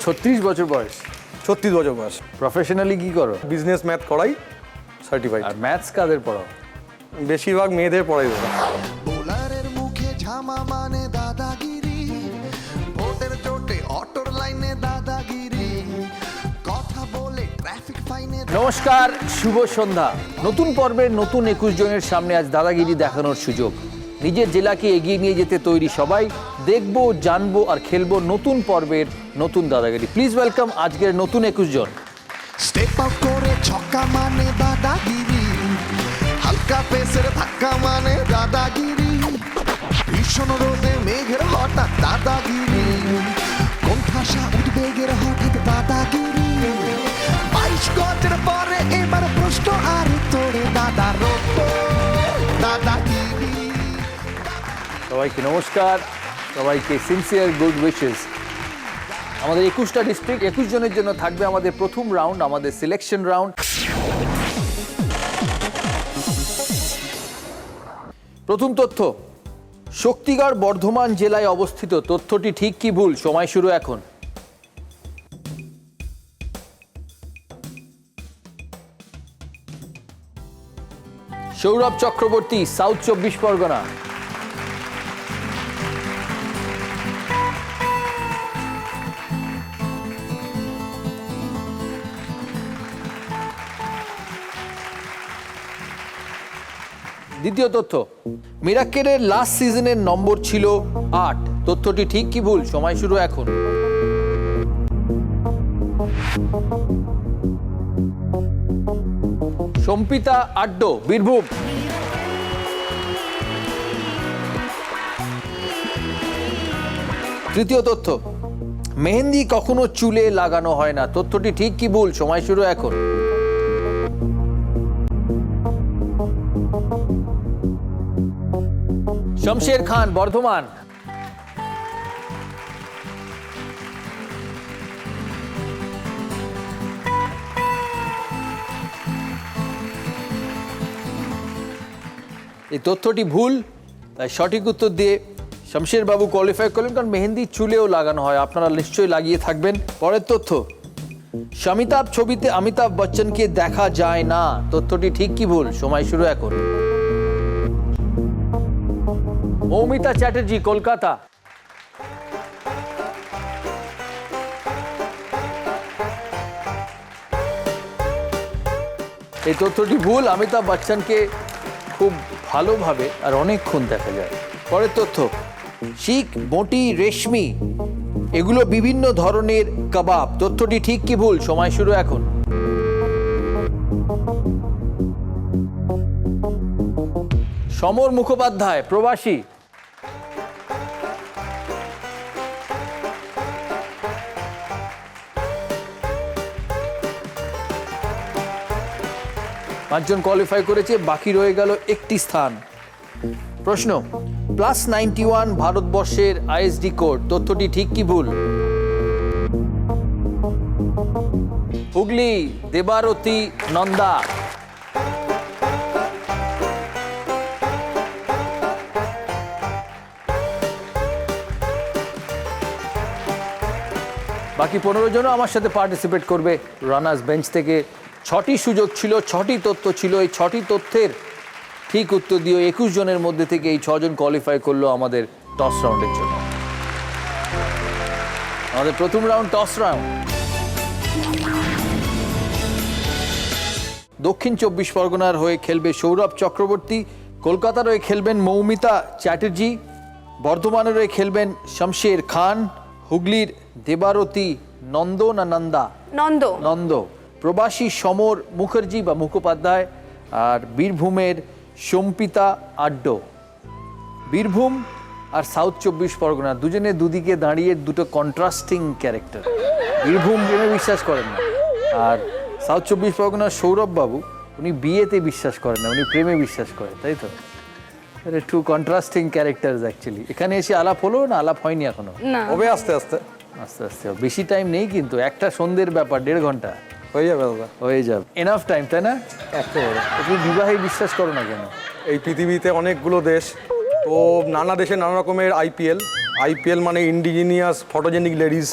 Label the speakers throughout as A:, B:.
A: 36 বছর বয়স।
B: 36 বছর বয়স।
A: প্রফেশনালি কি করো?
B: বিজনেস ম্যাথ করাই, সার্টিফাইড।
A: আর ম্যাথস কাদের পড়াও?
B: বেশিরভাগ মেয়েদের পড়াই দাদা।
C: বোলারের মুখে ঝামা মানে দাদাগিরি, ভোটের চোটে অটোর লাইনে দাদাগিরি, কথা বলে ট্রাফিক ফাইনে।
A: নমস্কার, শুভ সন্ধ্যা। নতুন পর্বের নতুন 21 জনের সামনে আজ দাদাগিরি দেখানোর সুযোগ। নিজের জেলাকে এগিয়ে নিয়ে যেতে তৈরি সবাই। দেখবো, জানবো আর খেলবো নতুন পর্বের নতুন দাদাগিরি। প্লিজ ওয়েলকাম আজকের নতুন 21 জন।
C: স্টেপ আউট করে ছক্কা মানে দাদাগিরি, হালকা পেসের ধাক্কা মানে দাদাগিরি, ভীষণ রোদে মেঘের হঠাৎ দাদাগিরি, কোণঠাসা উদ্বেগের হঠাৎ দাদাগিরি, 22 গজের পরে এবার প্রশ্ন আর তোরে দাদার দাদাগিরি।
A: সবাইকে নমস্কার, সবাইকে সিনসিয়ার গুড উইশেস। আমাদের 21টা ডিস্ট্রিক্ট, 21 জনের জন্য থাকবে আমাদের প্রথম রাউন্ড, আমাদের সিলেকশন রাউন্ড। প্রথম তথ্য, শক্তিগড় বর্ধমান জেলায় অবস্থিত। তথ্যটি ঠিক কি ভুল? সময় শুরু এখন। সৌরভ চক্রবর্তী, সাউথ 24 পরগনা। দ্বিতীয় তথ্য, মিরাক্কেলের লাস্ট সিজনের নম্বর ছিল 8। তথ্যটি ঠিক কি ভুল? সময় শুরু এখন। সম্পিতা আড্ডো, বীরভূম। তৃতীয় তথ্য, মেহেন্দি কখনো চুলে লাগানো হয় না। তথ্যটি ঠিক কি ভুল? সময় শুরু এখন। শমশের খান, বর্ধমান। এই তথ্যটি ভুল, তাই সঠিক উত্তর দিয়ে শমশের বাবু কোয়ালিফাই করলেন, কারণ মেহেন্দি চুলেও লাগানো হয়। আপনারা নিশ্চয়ই লাগিয়ে থাকবেন। পরের তথ্য, শমিতাভ ছবিতে অমিতাভ বচ্চনকে দেখা যায় না। তথ্যটি ঠিক কি ভুল? সময় শুরু এখন। মৌমিতা চ্যাটার্জি, কলকাতা। এই তথ্যটি ভুল, অমিতাভ বচ্চনকে খুব ভালোভাবে আর অনেকক্ষণ দেখা যায়। পরের তথ্য, শিখ, বটি, রেশমি এগুলো বিভিন্ন ধরনের কাবাব। তথ্যটি ঠিক কি ভুল? সময় শুরু এখন। সমর মুখোপাধ্যায়, প্রবাসী। পাঁচজন কোয়ালিফাই করেছে, বাকি রয়ে গেল একটি স্থান। প্রশ্ন, +91 ভারতবর্ষের আইএসডি কোড। তথ্যটি ঠিক কি ভুল? হুগলি, দেবারতী, নন্দা। বাকি 15 জনও আমার সাথে পার্টিসিপেট করবে রানার্স বেঞ্চ থেকে। 6টি সুযোগ ছিল, 6টি তথ্য ছিল। এই 6টি তথ্যের ঠিক উত্তর দিয়ে 21 জনের মধ্যে থেকে এই 6 জন কোয়ালিফাই করলো আমাদের টস রাউন্ডের জন্য। আমাদের প্রথম রাউন্ড টস রাউন্ড। দক্ষিণ 24 পরগনার হয়ে খেলবে সৌরভ চক্রবর্তী, কলকাতার হয়ে খেলবেন মৌমিতা চ্যাটার্জি, বর্ধমানের হয়ে খেলবেন শমশের খান, হুগলির দেবারতী নন্দ না নন্দা নন্দ, প্রবাসী সমর মুখার্জি বা মুখোপাধ্যায়, আর বীরভূমের সম্পিতা আড্ডো। বীরভূম আর সাউথ 24 পরগনা দুজনে দুদিকে দাঁড়িয়ে দুটো কন্ট্রাস্টিং ক্যারেক্টার। বীরভূম প্রেমে বিশ্বাস করেন না, আর সাউথ 24 পরগনার সৌরভ বাবু উনি বিয়েতে বিশ্বাস করেন না, উনি প্রেমে বিশ্বাস করেন, তাই তো? Two contrasting characters actually. এখানে এসে আলাপ হলো না? আলাপ হয়নি এখনো?
B: হবে আস্তে আস্তে
A: আস্তে আস্তে। বেশি টাইম নেই কিন্তু, একটা সন্ধ্যের ব্যাপার, 1.5 ঘন্টা
B: হয়ে যাবে দাদা।
A: হয়ে যাবে, এনাফ টাইম, তাই না?
B: একেবারে।
A: তুমি বিবাহে বিশ্বাস করো না কেন?
B: এই পৃথিবীতে অনেকগুলো দেশ, তো নানা দেশে নানা রকমের আইপিএল মানে ইন্ডিজিনিয়াস ফটোজেনিক লেডিজ।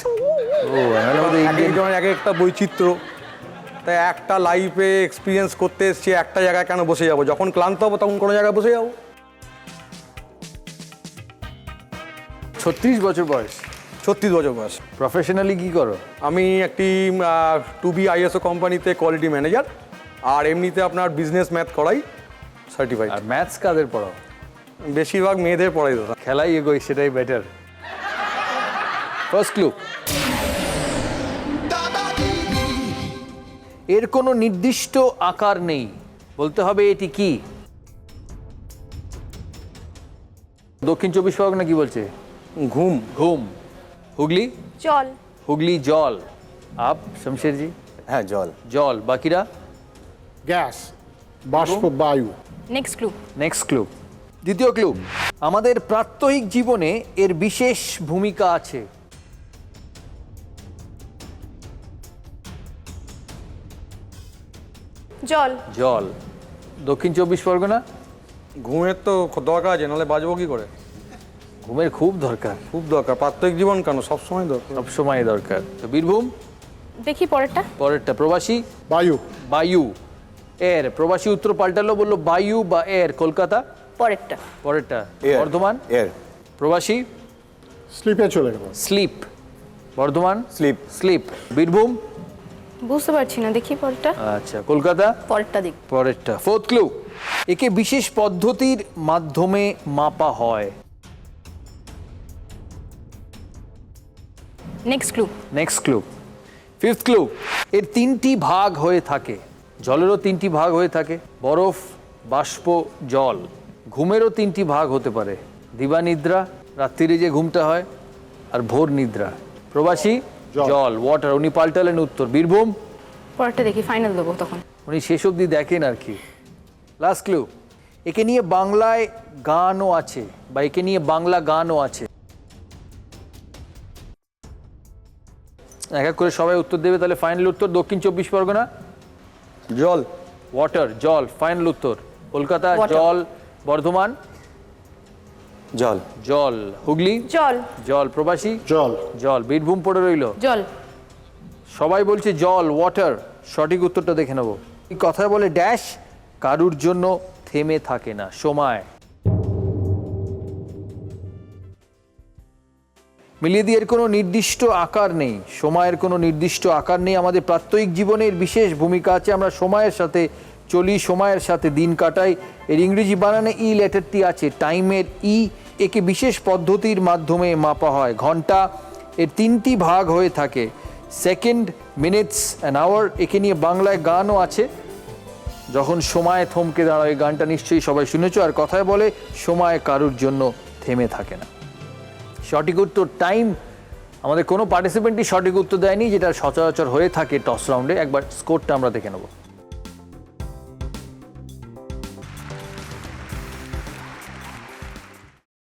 B: তো এক একজনের এক একটা বৈচিত্র্য, তাই একটা লাইফে এক্সপিরিয়েন্স করতে এসছি, একটা জায়গায় কেন বসে যাবো? যখন ক্লান্ত হবো তখন কোনো জায়গায় বসে যাবো।
A: 36 বছর বয়স।
B: 36 বছর বয়স।
A: প্রফেশনালি কি করো?
B: আমি একটি 2B ISO কোম্পানিতে কোয়ালিটি ম্যানেজার, আর এমনিতে আপনার বিজনেস ম্যাথ করাই সার্টিফাইড।
A: আর ম্যাথস কাদের পড়াও?
B: বেশিরভাগ মেয়েদের পড়াই দাদা।
A: খেলাই এগোই, সেটাই বেটার। ফার্স্ট ক্লু,
C: দাদাগিরি
A: এর কোনো নির্দিষ্ট আকার নেই, বলতে হবে এটি কি। দক্ষিণ 24 পরগনা কি বলছে?
B: ঘুম।
A: ঘুম। হুগলি?
D: জল।
A: হুগলি জল। আপ শমশেরজি?
E: হ্যাঁ জল।
A: জল। বাকিরা?
F: গ্যাস, বাষ্প, বায়ু।
D: Next clue.
A: নেক্সট ক্লু, দ্বিতীয় ক্লু, আমাদের প্রাত্যহিক জীবনে এর বিশেষ ভূমিকা আছে।
D: জল।
A: জল। দক্ষিণ 24 পরগনা?
B: ঘুমের তো দরকার আছে, নাহলে বাঁচবো কি করে?
A: ঘুমের খুব দরকার,
B: খুব দরকার। প্রাত্যহিক জীবন কেন, সবসময় দরকার।
A: সব সময় দরকার। তো বীরভূম?
D: দেখি পরেরটা।
A: পরেরটা প্রবাসী?
F: বায়ু।
A: বায়ু। এর প্রবাসী উত্তর পাল্টালো, বললো বায়ু বা এর। কলকাতা?
D: পরেরটা।
A: পরেরটা
E: এর।
A: বর্ধমান?
E: এর।
A: প্রবাসী?
F: স্লিপে চলে গেল।
A: Slip. Bardhaman?
E: Slip.
A: Slip. Birbhum?
D: বুঝতে পারছি না, দেখি পরেরটা।
A: আচ্ছা, কলকাতা?
D: পরেরটা দেখ।
A: পরেরটা। ফোর্থ ক্লু, একে বিশেষ পদ্ধতির মাধ্যমে মাপা হয়।
D: Next clue.
A: Next clue, fifth clue, এর 3টি ভাগ হয়ে থাকে। জলেরও 3টি ভাগ হয়ে থাকে, বরফ, বাষ্প, জল। ঘুমেরও 3টি ভাগ হতে পারে, দিবানিদ্রা, রাত্রিরে যে ঘুমটা হয়, আর ভোর নিদ্রা। প্রবাসী?
F: জল।
A: জল, ওয়াটার। উনি পাল্টালেন উত্তর। বীরভূম?
D: পরেরটা দেখি, ফাইনাল দেবো তখন।
A: উনি শেষ অবধি দেখেন আর কি। লাস্ট ক্লু, একে নিয়ে বাংলায় গানও আছে, বা একে নিয়ে বাংলা গানও আছে। এক এক করে সবাই উত্তর দেবে, তাহলে ফাইনাল উত্তর দক্ষিণ 24 পরগনা?
B: জল।
A: ওয়াটার, জল, ফাইনাল উত্তর। কলকাতা?
D: Water.
A: জল। বর্ধমান?
E: জল।
A: জল। হুগলি?
D: জল।
A: জল। প্রবাসী?
F: জল।
A: জল। বীরভূম পড়ে রইল।
D: জল।
A: সবাই বলছে জল, ওয়াটার। সঠিক উত্তরটা দেখে নেব। এই কথায় বলে ড্যাশ কারুর জন্য থেমে থাকে না, সময়। মিলিয়ে দিয়ে এর কোনো নির্দিষ্ট আকার নেই, সময়ের কোনো নির্দিষ্ট আকার নেই। আমাদের প্রাত্যহিক জীবনের বিশেষ ভূমিকা আছে। আমরা সময়ের সাথে চলি, সময়ের সাথে দিন কাটাই। এর ইংরেজি বানানে ই লেটারটি আছে, টাইমের ই। একে বিশেষ পদ্ধতির মাধ্যমে মাপা হয়। ঘন্টা, এর 3টি ভাগ হয়ে থাকে, সেকেন্ড, মিনিটস অ্যান্ড আওয়ার। একে নিয়ে বাংলায় গানও আছে, যখন সময় থমকে দাঁড়ায়। গানটা নিশ্চয়ই সবাই শুনেছ। আর কথায় বলে সময় কারুর জন্য থেমে থাকে না। সঠিক উত্তর টাইম। আমাদের কোনো পার্টিসিপেন্টই সঠিক উত্তর দেয়নি, যেটা সচরাচর হয়ে থাকে টস রাউন্ডে। একবার স্কোরটা আমরা দেখে নেব।